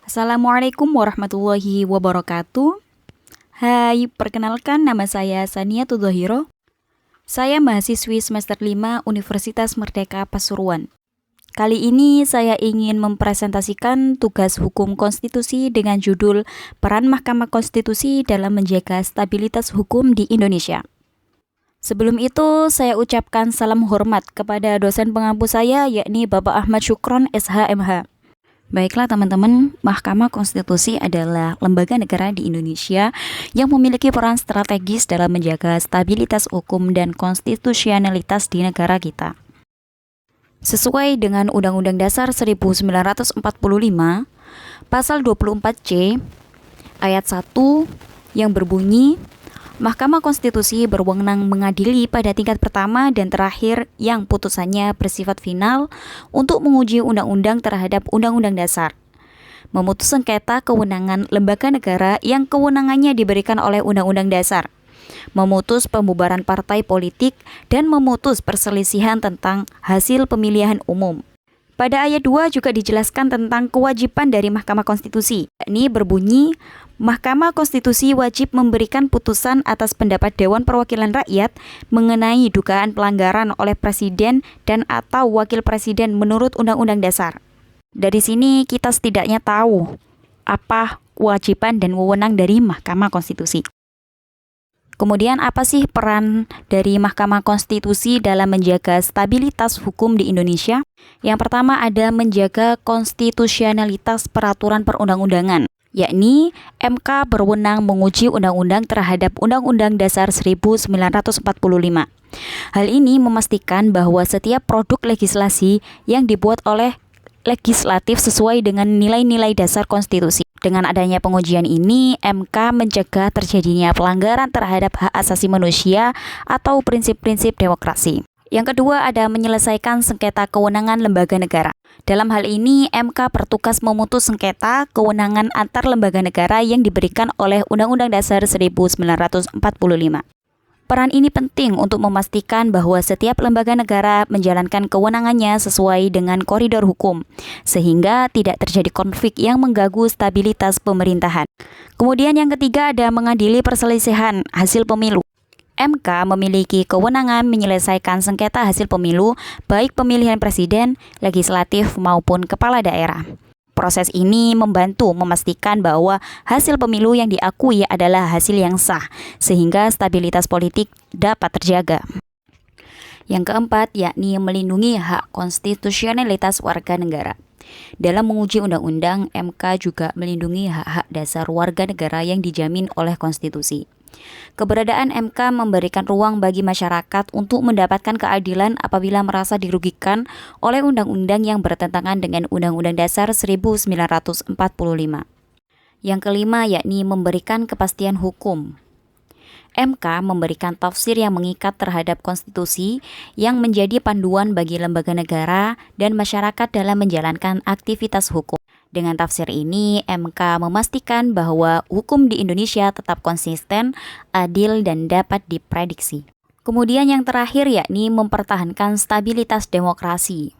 Assalamualaikum warahmatullahi wabarakatuh. Hai, perkenalkan nama saya Sania Tudhohiro. Saya mahasiswi semester 5 Universitas Merdeka Pasuruan. Kali ini saya ingin mempresentasikan tugas hukum konstitusi dengan judul Peran Mahkamah Konstitusi dalam menjaga stabilitas hukum di Indonesia. Sebelum itu, saya ucapkan salam hormat kepada dosen pengampu saya, yakni Bapak Ahmad Syukron, SH.MH. Baiklah teman-teman, Mahkamah Konstitusi adalah lembaga negara di Indonesia yang memiliki peran strategis dalam menjaga stabilitas hukum dan konstitusionalitas di negara kita. Sesuai dengan Undang-Undang Dasar 1945, Pasal 24C, Ayat 1 yang berbunyi, Mahkamah Konstitusi berwenang mengadili pada tingkat pertama dan terakhir yang putusannya bersifat final untuk menguji undang-undang terhadap undang-undang dasar. Memutus sengketa kewenangan lembaga negara yang kewenangannya diberikan oleh undang-undang dasar. Memutus pembubaran partai politik dan memutus perselisihan tentang hasil pemilihan umum. Pada ayat 2 juga dijelaskan tentang kewajiban dari Mahkamah Konstitusi, yakni berbunyi, Mahkamah Konstitusi wajib memberikan putusan atas pendapat Dewan Perwakilan Rakyat mengenai dugaan pelanggaran oleh Presiden dan atau Wakil Presiden menurut Undang-Undang Dasar. Dari sini kita setidaknya tahu apa kewajiban dan wewenang dari Mahkamah Konstitusi. Kemudian apa sih peran dari Mahkamah Konstitusi dalam menjaga stabilitas hukum di Indonesia? Yang pertama ada menjaga konstitusionalitas peraturan perundang-undangan, yakni MK berwenang menguji undang-undang terhadap Undang-Undang Dasar 1945. Hal ini memastikan bahwa setiap produk legislasi yang dibuat oleh legislatif sesuai dengan nilai-nilai dasar konstitusi. Dengan adanya pengujian ini, MK mencegah terjadinya pelanggaran terhadap hak asasi manusia atau prinsip-prinsip demokrasi. Yang kedua ada menyelesaikan sengketa kewenangan lembaga negara. Dalam hal ini, MK bertugas memutus sengketa kewenangan antar lembaga negara yang diberikan oleh Undang-Undang Dasar 1945. Peran ini penting untuk memastikan bahwa setiap lembaga negara menjalankan kewenangannya sesuai dengan koridor hukum, sehingga tidak terjadi konflik yang mengganggu stabilitas pemerintahan. Kemudian yang ketiga ada mengadili perselisihan hasil pemilu. MK memiliki kewenangan menyelesaikan sengketa hasil pemilu, baik pemilihan presiden, legislatif, maupun kepala daerah. Proses ini membantu memastikan bahwa hasil pemilu yang diakui adalah hasil yang sah, sehingga stabilitas politik dapat terjaga. Yang keempat, yakni melindungi hak konstitusionalitas warga negara. Dalam menguji undang-undang, MK juga melindungi hak-hak dasar warga negara yang dijamin oleh konstitusi. Keberadaan MK memberikan ruang bagi masyarakat untuk mendapatkan keadilan apabila merasa dirugikan oleh undang-undang yang bertentangan dengan Undang-Undang Dasar 1945. Yang kelima, yakni memberikan kepastian hukum. MK memberikan tafsir yang mengikat terhadap konstitusi yang menjadi panduan bagi lembaga negara dan masyarakat dalam menjalankan aktivitas hukum. Dengan tafsir ini, MK memastikan bahwa hukum di Indonesia tetap konsisten, adil, dan dapat diprediksi. Kemudian yang terakhir yakni mempertahankan stabilitas demokrasi.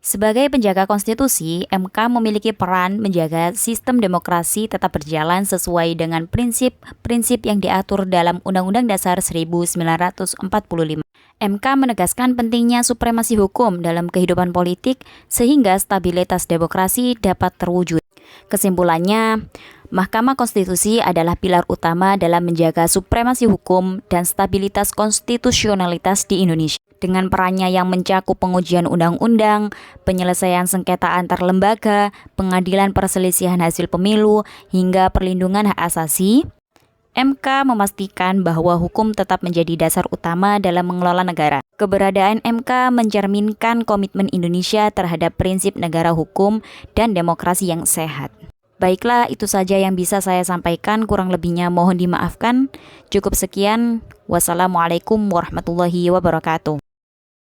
Sebagai penjaga konstitusi, MK memiliki peran menjaga sistem demokrasi tetap berjalan sesuai dengan prinsip-prinsip yang diatur dalam Undang-Undang Dasar 1945. MK menegaskan pentingnya supremasi hukum dalam kehidupan politik sehingga stabilitas demokrasi dapat terwujud. Kesimpulannya, Mahkamah Konstitusi adalah pilar utama dalam menjaga supremasi hukum dan stabilitas konstitusionalitas di Indonesia. Dengan perannya yang mencakup pengujian undang-undang, penyelesaian sengketa antar lembaga, pengadilan perselisihan hasil pemilu, hingga perlindungan hak asasi, MK memastikan bahwa hukum tetap menjadi dasar utama dalam mengelola negara. Keberadaan MK mencerminkan komitmen Indonesia terhadap prinsip negara hukum dan demokrasi yang sehat. Baiklah, itu saja yang bisa saya sampaikan, kurang lebihnya mohon dimaafkan. Cukup sekian. Wassalamualaikum warahmatullahi wabarakatuh.